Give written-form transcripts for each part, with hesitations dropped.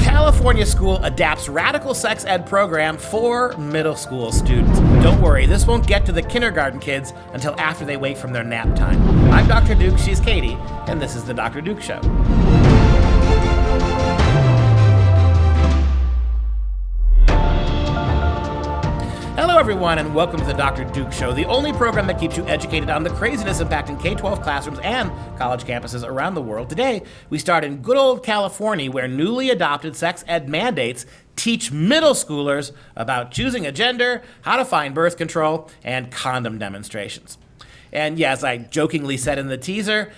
California school adapts radical sex ed program for middle school students. Don't worry, this won't get to the kindergarten kids until after they wake from their nap time. I'm Dr. Duke, she's Katie, and this is the Dr. Duke Show. Hello, everyone, and welcome to the Dr. Duke Show, the only program that keeps you educated on the craziness impacting K-12 classrooms and college campuses around the world. Today, we start in good old California, where newly adopted sex ed mandates teach middle schoolers about choosing a gender, how to find birth control, and condom demonstrations. And yeah, as I jokingly said in the teaser,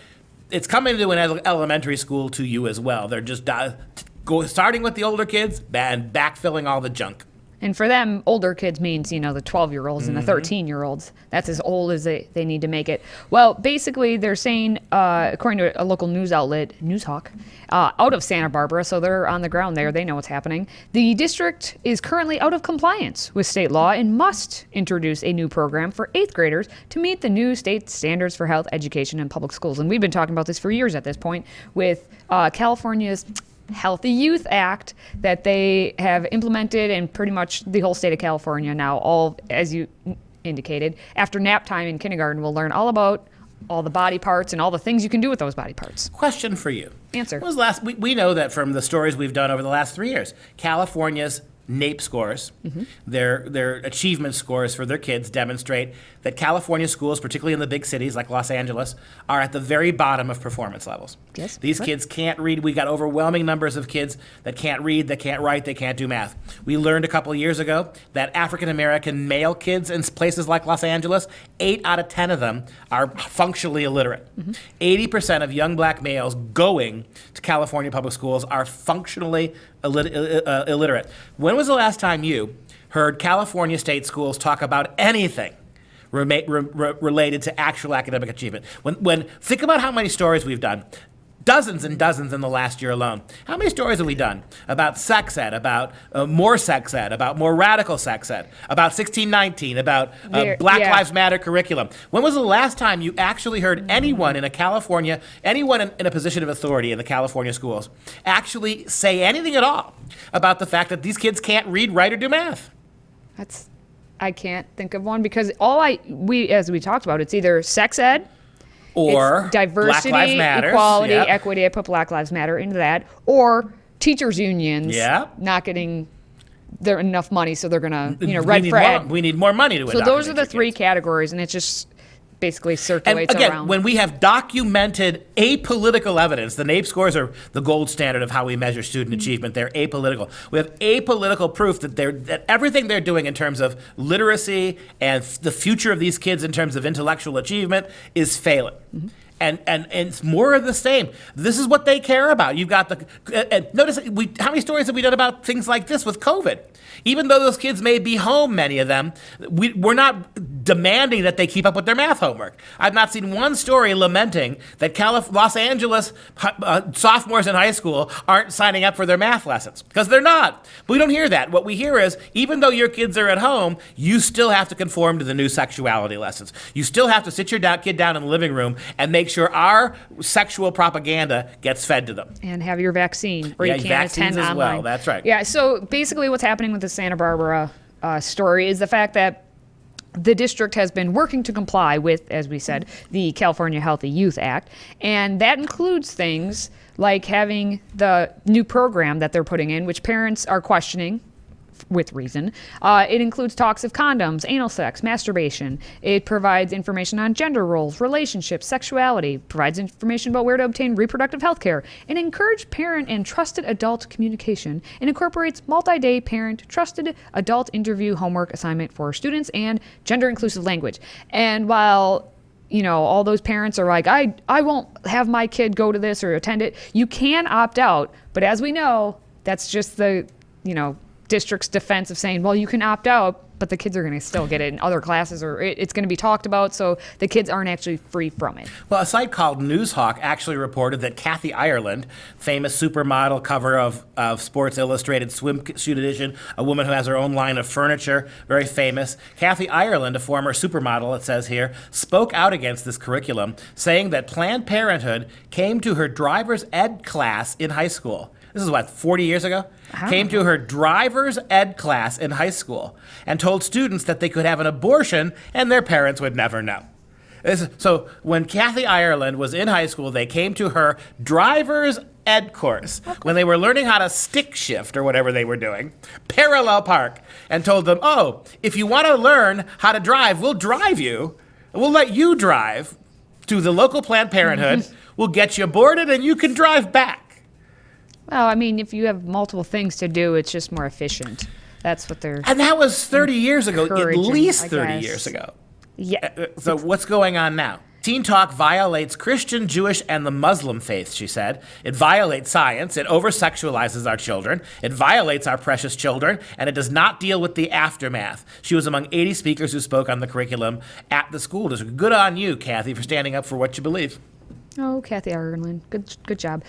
it's coming to an elementary school to you as well. They're just starting with the older kids and backfilling all the junk. And for them, older kids means, the 12-year-olds and the 13-year-olds. That's as old as they need to make it. Well, basically, they're saying, according to a local news outlet, Newshawk, out of Santa Barbara, so they're on the ground there. They know what's happening. The district is currently out of compliance with state law and must introduce a new program for 8th graders to meet the new state standards for health education in public schools. And we've been talking about this for years at this point with California's Healthy Youth Act that they have implemented in pretty much the whole state of California now. All, as you indicated, after nap time in kindergarten, we'll learn all about all the body parts and all the things you can do with those body parts. Question for you. Answer. When was we know that from the stories we've done over the last 3 years, California's NAEP scores, their achievement scores for their kids demonstrate that California schools, particularly in the big cities like Los Angeles, are at the very bottom of performance levels. Yes. These kids can't read. We got overwhelming numbers of kids that can't read, that can't write, they can't do math. We learned a couple of years ago that African-American male kids in places like Los Angeles, 8 out of 10 of them are functionally illiterate. 80% of young black males going to California public schools are functionally illiterate. When was the last time you heard California state schools talk about anything related to actual academic achievement? When think about how many stories we've done, dozens and dozens in the last year alone. How many stories have we done about sex ed, about more sex ed, about more radical sex ed, about 1619, about Black Lives Matter curriculum? When was the last time you actually heard anyone in anyone in a position of authority in the California schools actually say anything at all about the fact that these kids can't read, write, or do math? I can't think of one because as we talked about, it's either sex ed, or it's diversity, Black Lives Matter, equality, equity. I put Black Lives Matter into that. Or teachers' unions not getting enough money, so they're going to write for ed. We need more money to So those are the three categories, and it just basically circulates and again, around. When we have documented apolitical evidence, the NAEP scores are the gold standard of how we measure student achievement. They're apolitical. We have apolitical proof that everything they're doing in terms of literacy and the future of these kids in terms of intellectual achievement is failing. And it's more of the same. This is what they care about. You've got notice how many stories have we done about things like this with COVID? Even though those kids may be home, many of them, we're not demanding that they keep up with their math homework. I've not seen one story lamenting that Los Angeles sophomores in high school aren't signing up for their math lessons, because they're not. But we don't hear that. What we hear is, even though your kids are at home, you still have to conform to the new sexuality lessons. You still have to sit your kid down in the living room and make sure our sexual propaganda gets fed to them. And have your vaccine, or you can't attend as online. Well. That's right. Yeah, so basically what's happening with the Santa Barbara story is the fact that the district has been working to comply with, as we said, the California Healthy Youth Act. And that includes things like having the new program that they're putting in, which parents are questioning with reason. It includes talks of condoms, anal sex, masturbation. It provides information on gender roles, relationships, sexuality, provides information about where to obtain reproductive health care, and encourage parent and trusted adult communication, and incorporates multi-day parent trusted adult interview homework assignment for students and gender-inclusive language. And while all those parents are like, I won't have my kid go to this or attend it, you can opt out. But as we know, that's just the, district's defense of saying, well, you can opt out, but the kids are going to still get it in other classes, or it's going to be talked about, so the kids aren't actually free from it. Well, a site called Newshawk actually reported that Kathy Ireland, famous supermodel, cover of Sports Illustrated swimsuit edition, a woman who has her own line of furniture, very famous. Kathy Ireland, a former supermodel, it says here, spoke out against this curriculum, saying that Planned Parenthood came to her driver's ed class in high school. This is what, 40 years ago? Came to her driver's ed class in high school and told students that they could have an abortion and their parents would never know. So when Kathy Ireland was in high school, they came to her driver's ed course when they were learning how to stick shift or whatever they were doing, parallel park, and told them, oh, if you want to learn how to drive, we'll drive you. We'll let you drive to the local Planned Parenthood. We'll get you boarded and you can drive back. Well, I mean, if you have multiple things to do, it's just more efficient. That's what they're... And that was 30 years ago, at encouraging, least I 30 guess. years ago. Yeah. So what's going on now? Teen Talk violates Christian, Jewish, and the Muslim faiths, she said. It violates science. It over-sexualizes our children. It violates our precious children, and it does not deal with the aftermath. She was among 80 speakers who spoke on the curriculum at the school district. Good on you, Kathy, for standing up for what you believe. Oh, Kathy Ireland. Good job.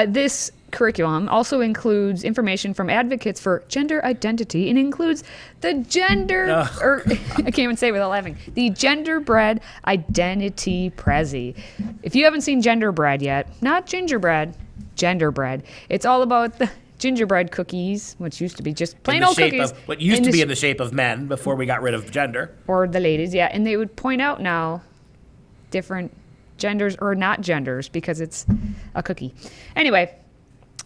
This curriculum also includes information from advocates for gender identity and includes the I can't even say it without laughing, the genderbread identity prezi. If you haven't seen Genderbread yet, not gingerbread, genderbread. It's all about the gingerbread cookies, which used to be just plain old cookies. What used to be in the shape of men before we got rid of gender. Or the ladies, yeah. And they would point out now different genders or not genders because it's a cookie. Anyway,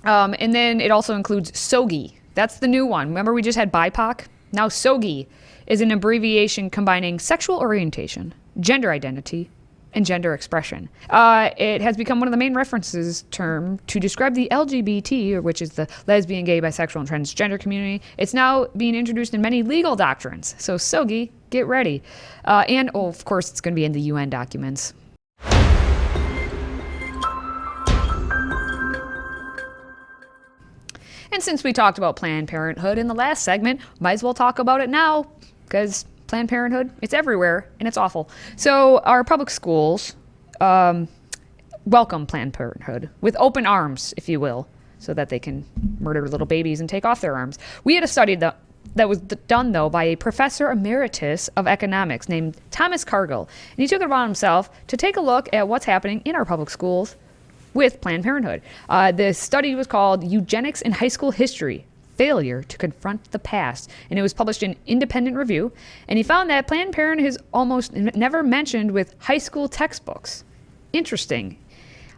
and then it also includes SOGI. That's the new one. Remember we just had BIPOC? Now SOGI is an abbreviation combining sexual orientation, gender identity, and gender expression. It has become one of the main references term to describe the LGBT, which is the lesbian, gay, bisexual, and transgender community. It's now being introduced in many legal doctrines. So SOGI, get ready. And of course, it's going to be in the UN documents. And since we talked about Planned Parenthood in the last segment, might as well talk about it now, because Planned Parenthood, it's everywhere, and it's awful. So our public schools welcome Planned Parenthood with open arms, if you will, so that they can murder little babies and take off their arms. We had a study that was done, though, by a professor emeritus of economics named Thomas Cargill, and he took it upon himself to take a look at what's happening in our public schools with Planned Parenthood. The study was called Eugenics in High School History, Failure to Confront the Past, and it was published in Independent Review, and he found that Planned Parenthood is almost never mentioned with high school textbooks. Interesting.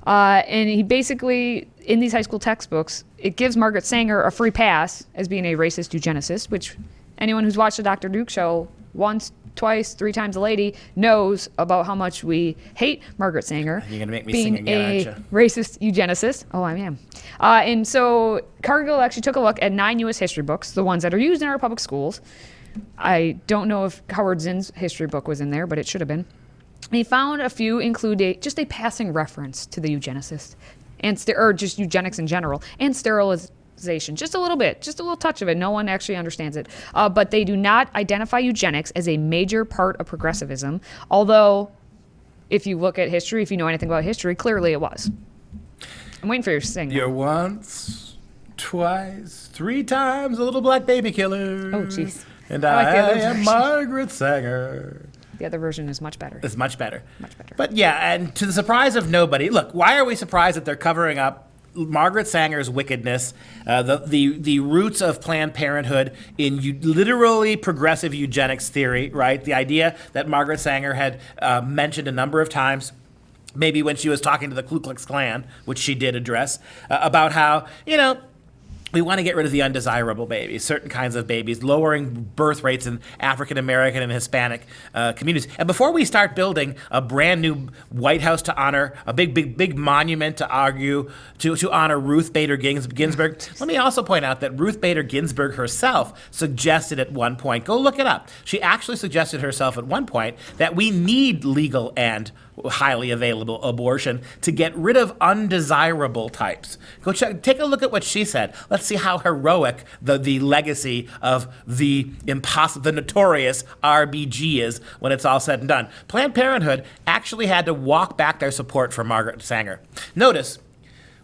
And he basically, in these high school textbooks, it gives Margaret Sanger a free pass as being a racist eugenicist, which anyone who's watched the Dr. Duke show once, twice, 3 times a lady knows about how much we hate Margaret Sanger. You're going to make me being sing again, aren't you? Racist eugenicist. Oh, I am. And so Cargill actually took a look at 9 U.S. history books, the ones that are used in our public schools. I don't know if Howard Zinn's history book was in there, but it should have been. And he found a few include just a passing reference to the eugenicist, or just eugenics in general, and sterilization. Just a little bit, just a little touch of it. No one actually understands it. But they do not identify eugenics as a major part of progressivism, although if you look at history, if you know anything about history, clearly it was. I'm waiting for your sing. You're once, twice, 3 times a little black baby killer. Oh, jeez. And I like the other I am version. Margaret Sanger. The other version is much better. It's much better. Much better. But yeah, and to the surprise of nobody, look, why are we surprised that they're covering up Margaret Sanger's wickedness, the roots of Planned Parenthood in literally progressive eugenics theory, right? The idea that Margaret Sanger had mentioned a number of times, maybe when she was talking to the Ku Klux Klan, which she did address, about how, we want to get rid of the undesirable babies, certain kinds of babies, lowering birth rates in African American and Hispanic communities. And before we start building a brand new White House to honor, a big monument to honor Ruth Bader Ginsburg, let me also point out that Ruth Bader Ginsburg herself suggested at one point, go look it up. She actually suggested herself at one point that we need legal and highly available abortion to get rid of undesirable types. Take a look at what she said. Let's see how heroic the legacy of the notorious RBG is when it's all said and done. Planned Parenthood actually had to walk back their support for Margaret Sanger. Notice,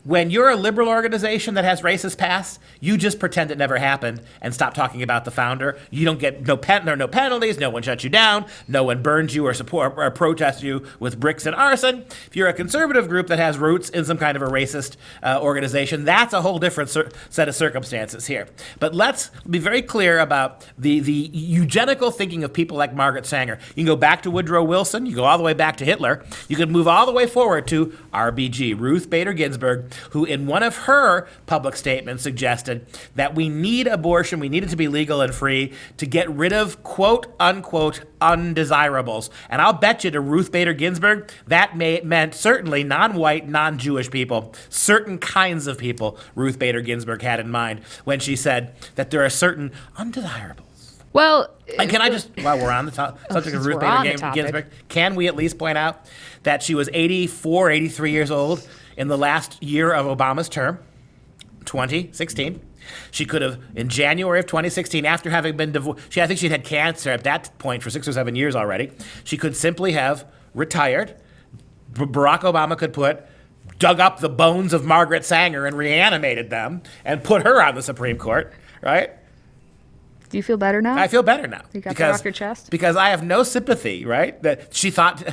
when you're a liberal organization that has racist past, you just pretend it never happened and stop talking about the founder. You don't get there are no penalties, no one shuts you down, no one burns you or protests you with bricks and arson. If you're a conservative group that has roots in some kind of a racist organization, that's a whole different set of circumstances here. But let's be very clear about the eugenical thinking of people like Margaret Sanger. You can go back to Woodrow Wilson, you go all the way back to Hitler, you can move all the way forward to RBG, Ruth Bader Ginsburg, who in one of her public statements suggested that we need abortion, we need it to be legal and free to get rid of quote unquote undesirables. And I'll bet you to Ruth Bader Ginsburg that meant certainly non-white, non-Jewish people, certain kinds of people Ruth Bader Ginsburg had in mind when she said that there are certain undesirables. Well, and can I just, while we're on the subject of Ruth Bader Ginsburg, can we at least point out that she was 83 years old in the last year of Obama's term, 2016. She could have, in January of 2016, after having been divorced, I think she'd had cancer at that point for 6 or 7 years already. She could simply have retired. Barack Obama could dug up the bones of Margaret Sanger and reanimated them and put her on the Supreme Court, right? Do you feel better now? I feel better now. You got that off your chest? Because I have no sympathy, right? That she thought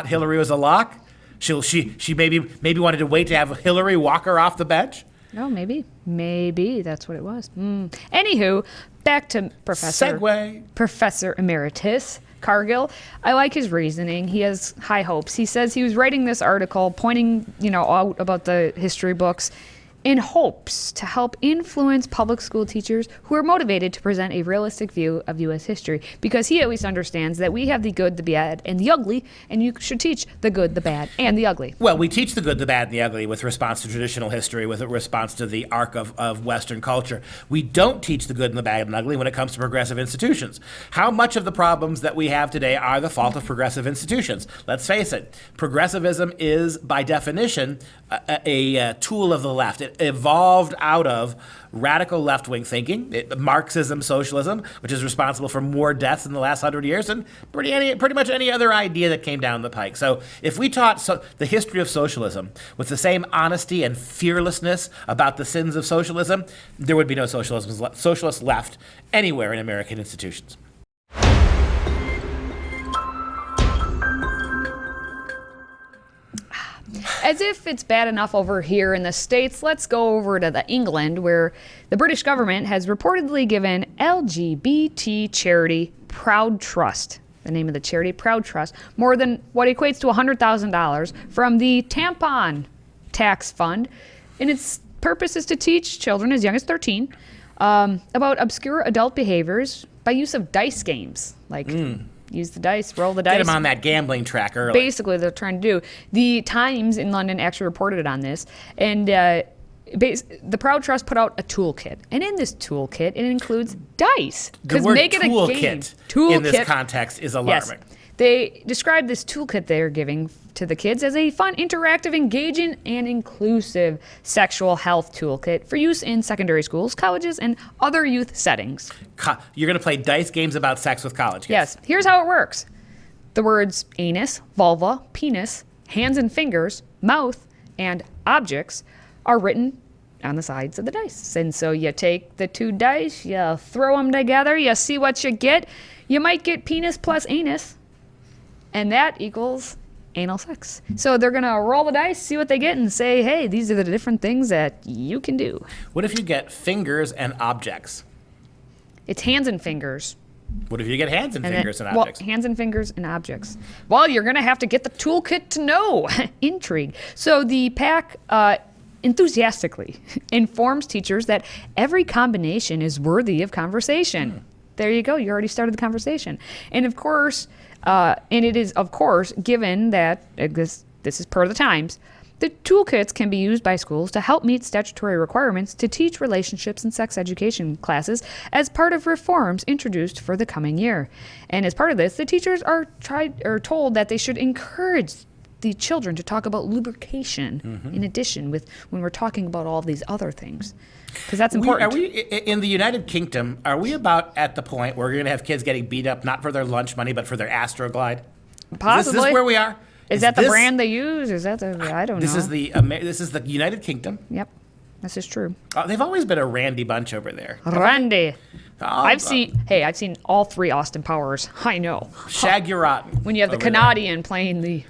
Hillary was a lock. She maybe wanted to wait to have Hillary walk her off the bench. No, maybe that's what it was. Anywho, back to Professor Emeritus Cargill. I like his reasoning. He has high hopes. He says he was writing this article, pointing out about the history books, in hopes to help influence public school teachers who are motivated to present a realistic view of U.S. history, because he at least understands that we have the good, the bad, and the ugly, and you should teach the good, the bad, and the ugly. Well, we teach the good, the bad, and the ugly with response to traditional history, with a response to the arc of Western culture. We don't teach the good and the bad and ugly when it comes to progressive institutions. How much of the problems that we have today are the fault of progressive institutions? Let's face it, progressivism is, by definition, a tool of the left. It evolved out of radical left-wing thinking, Marxism, socialism, which is responsible for more deaths in the last 100 years than pretty much any other idea that came down the pike. So if we taught the history of socialism with the same honesty and fearlessness about the sins of socialism, there would be no socialists left anywhere in American institutions. As if it's bad enough over here in the States, let's go over to England, where the British government has reportedly given LGBT charity Proud Trust, the name of the charity, Proud Trust, more than what equates to $100,000 from the tampon tax fund. And its purpose is to teach children as young as 13 about obscure adult behaviors by use of dice games, like use the dice, roll the dice. Get them on that gambling track early. Basically, they're trying to do. The Times in London actually reported on this, and the Proud Trust put out a toolkit, and in this toolkit, it includes dice. The word toolkit in this context is alarming. Yes. They described this toolkit they're giving to the kids as a fun, interactive, engaging, and inclusive sexual health toolkit for use in secondary schools, colleges, and other youth settings. You're going to play dice games about sex with college kids? Yes. Here's how it works. The words anus, vulva, penis, hands and fingers, mouth, and objects are written on the sides of the dice. And so you take the two dice, you throw them together, you see what you get. You might get penis plus anus, and that equals anal sex. So they're going to roll the dice, see what they get, and say, hey, these are the different things that you can do. What if you get fingers and objects? It's hands and fingers. What if you get hands and fingers and objects? Well, hands and fingers and objects. Well, you're going to have to get the toolkit to know. Intrigue. So the PAC enthusiastically informs teachers that every combination is worthy of conversation. There you go. You already started the conversation. And of course, it is, of course, given that this is per the Times, The toolkits can be used by schools to help meet statutory requirements to teach relationships and sex education classes as part of reforms introduced for the coming year. And as part of this, the teachers are told that they should encourage the children to talk about lubrication in addition with when we're talking about all these other things. Because that's important. Are we in the United Kingdom, are we about at the point where we're going to have kids getting beat up not for their lunch money but for their Astroglide? Possibly. Is this where we are? Is that the brand they use? Is that the? I don't know. This is the United Kingdom. Yep, this is true. They've always been a randy bunch over there. Randy. I've seen all 3 Austin Powers. I know. Shag your rotten. When you have the Canadian playing the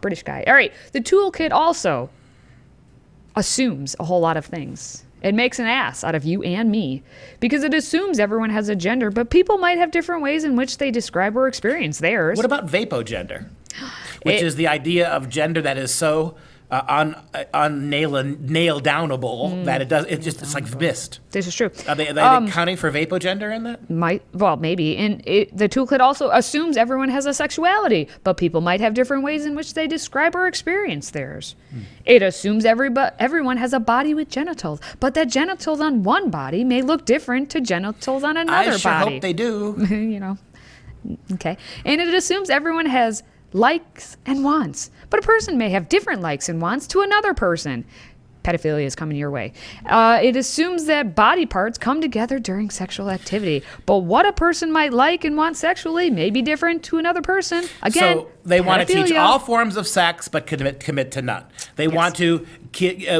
British guy. All right. The toolkit also assumes a whole lot of things. It makes an ass out of you and me because it assumes everyone has a gender, but people might have different ways in which they describe or experience theirs. What about vapogender? Which is the idea of gender that is so nail downable that it's like mist. This is true. Are they accounting for vapogender in that? Maybe. And the toolkit also assumes everyone has a sexuality, but people might have different ways in which they describe or experience theirs. It assumes everyone has a body with genitals, but that genitals on one body may look different to genitals on another body. I sure hope they do. Okay. And it assumes everyone has likes and wants, but a person may have different likes and wants to another person. Pedophilia is coming your way. It assumes that body parts come together during sexual activity, but what a person might like and want sexually may be different to another person. Again, so they want to teach pedophilia. all forms of sex, but commit to none. They want to,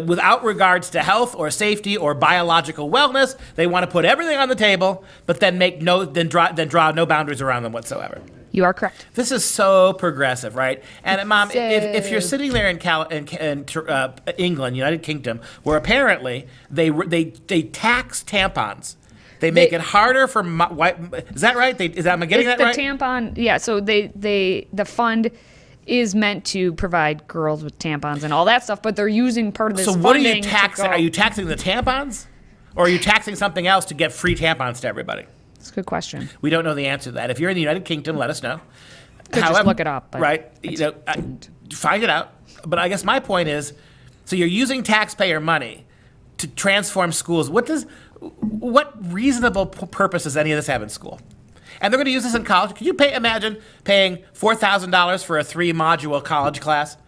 without regards to health or safety or biological wellness, they want to put everything on the table, but then draw no boundaries around them whatsoever. You are correct. This is so progressive, right? And Mom, if you're sitting there in England, United Kingdom, where apparently they tax tampons, they make it harder for white. Is that right? Am I getting that right? The tampon, yeah. So the fund is meant to provide girls with tampons and all that stuff, but they're using part of this. So what are you taxing? Are you taxing the tampons, or are you taxing something else to get free tampons to everybody? That's a good question. We don't know the answer to that. If you're in the United Kingdom, let us know. Just look it up. Right. Find it out. But I guess my point is, so you're using taxpayer money to transform schools. What reasonable purpose does any of this have in school? And they're going to use this in college. Could you imagine paying $4,000 for a 3-module college class,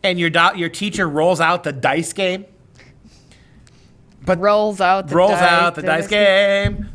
and your teacher rolls out the dice game? Rolls out the dice game.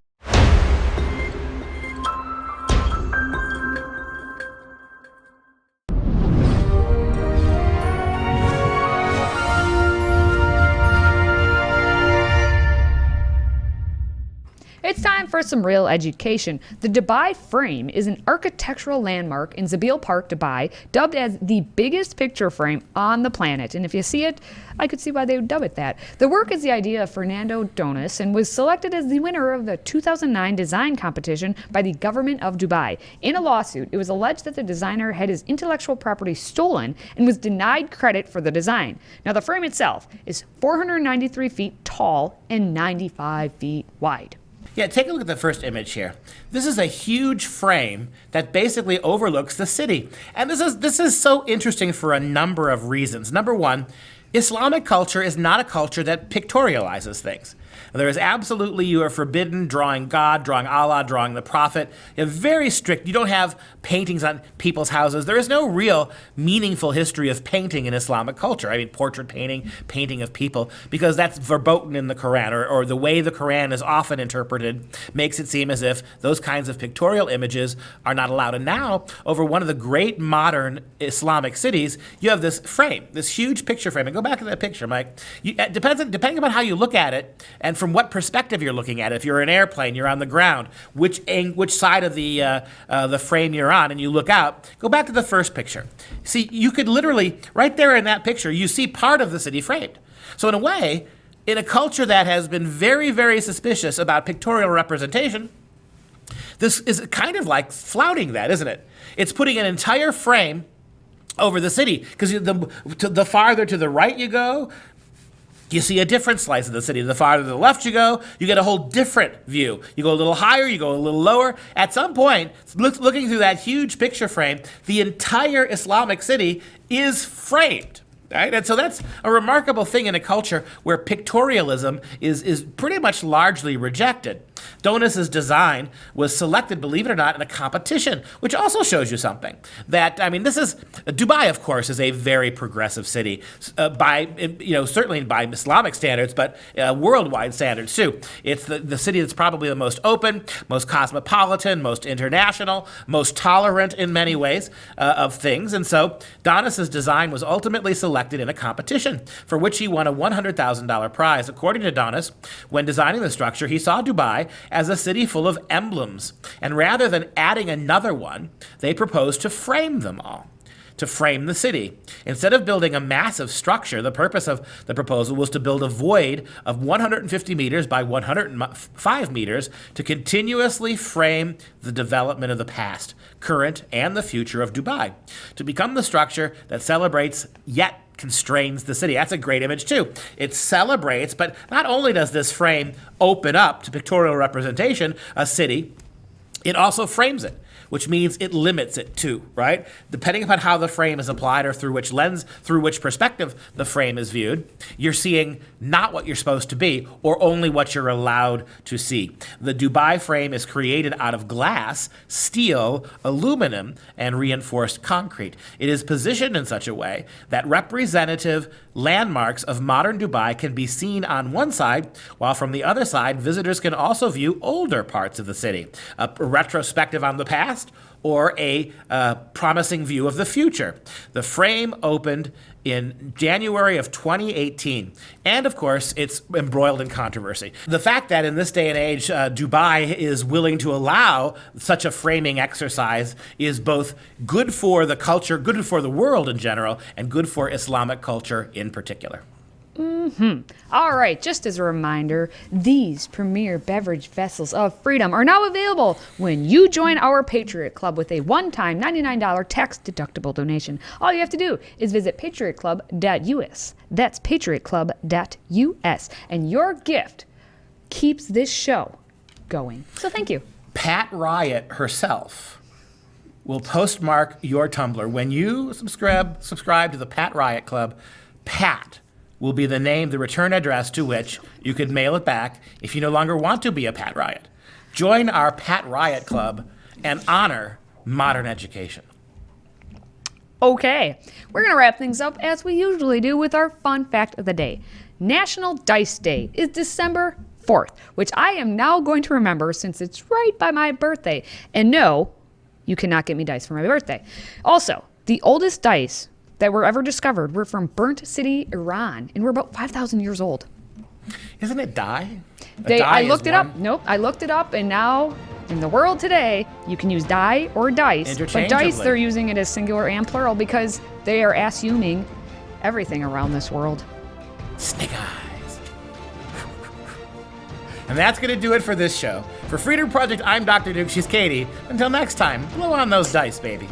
It's time for some real education. The Dubai Frame is an architectural landmark in Zabil Park, Dubai, dubbed as the biggest picture frame on the planet. And if you see it, I could see why they would dub it that. The work is the idea of Fernando Donis and was selected as the winner of the 2009 design competition by the government of Dubai. In a lawsuit, it was alleged that the designer had his intellectual property stolen and was denied credit for the design. Now, the frame itself is 493 feet tall and 95 feet wide. Yeah, take a look at the first image here. This is a huge frame that basically overlooks the city. And this is so interesting for a number of reasons. Number one, Islamic culture is not a culture that pictorializes things. There is absolutely, you are forbidden drawing God, drawing Allah, drawing the Prophet. You're very strict. You don't have paintings on people's houses. There is no real meaningful history of painting in Islamic culture. I mean, portrait painting of people, because that's verboten in the Quran, or the way the Quran is often interpreted makes it seem as if those kinds of pictorial images are not allowed. And now, over one of the great modern Islamic cities, you have this frame, this huge picture frame. And go back to that picture, Mike. Depending upon how you look at it, and from what perspective you're looking at it. If you're in an airplane, you're on the ground, which side of the frame you're on, and you look out. Go back to the first picture. See, you could literally, right there in that picture, you see part of the city framed. So in a way, in a culture that has been very, very suspicious about pictorial representation, this is kind of like flouting that, isn't it? It's putting an entire frame over the city, because the farther to the right you go, you see a different slice of the city. The farther to the left you go, you get a whole different view. You go a little higher, you go a little lower. At some point, looking through that huge picture frame, the entire Islamic city is framed. Right? And so that's a remarkable thing in a culture where pictorialism is pretty much largely rejected. Donus's design was selected, believe it or not, in a competition, which also shows you something. That, I mean, Dubai, of course, is a very progressive city, certainly by Islamic standards, but worldwide standards too. It's the city that's probably the most open, most cosmopolitan, most international, most tolerant in many ways of things. And so Donus's design was ultimately selected in a competition for which he won a $100,000 prize. According to Donus, when designing the structure, he saw Dubai as a city full of emblems. And rather than adding another one, they proposed to frame them all, to frame the city. Instead of building a massive structure, the purpose of the proposal was to build a void of 150 meters by 105 meters to continuously frame the development of the past, current, and the future of Dubai, to become the structure that celebrates yet constrains the city. That's a great image too. It celebrates, but not only does this frame open up to pictorial representation a city, it also frames it, which means it limits it too, right? Depending upon how the frame is applied or through which lens, through which perspective the frame is viewed, you're seeing not what you're supposed to be or only what you're allowed to see. The Dubai frame is created out of glass, steel, aluminum, and reinforced concrete. It is positioned in such a way that representative landmarks of modern Dubai can be seen on one side, while from the other side, visitors can also view older parts of the city, a retrospective on the past, or a promising view of the future. The frame opened in January of 2018, and of course, it's embroiled in controversy. The fact that in this day and age, Dubai is willing to allow such a framing exercise is both good for the culture, good for the world in general, and good for Islamic culture in particular. All right, just as a reminder, these premier beverage vessels of freedom are now available when you join our Patriot Club with a one-time $99 tax-deductible donation. All you have to do is visit patriotclub.us. That's patriotclub.us. And your gift keeps this show going. So thank you. Pat Riot herself will postmark your Tumblr. When you subscribe to the Pat Riot Club, Pat will be the name, the return address to which you could mail it back if you no longer want to be a Pat Riot. Join our Pat Riot Club and honor modern education. Okay, we're going to wrap things up as we usually do with our fun fact of the day. National Dice Day is December 4th, which I am now going to remember since it's right by my birthday. And no, you cannot get me dice for my birthday. Also, the oldest dice that were ever discovered were from Burnt City, Iran, and were about 5,000 years old. Isn't it dye? I looked it up. Nope, I looked it up, and now in the world today, you can use die or dice. But dice, they're using it as singular and plural because they are assuming everything around this world. Snake eyes. And that's going to do it for this show. For Freedom Project, I'm Dr. Duke. She's Katie. Until next time, blow on those dice, baby.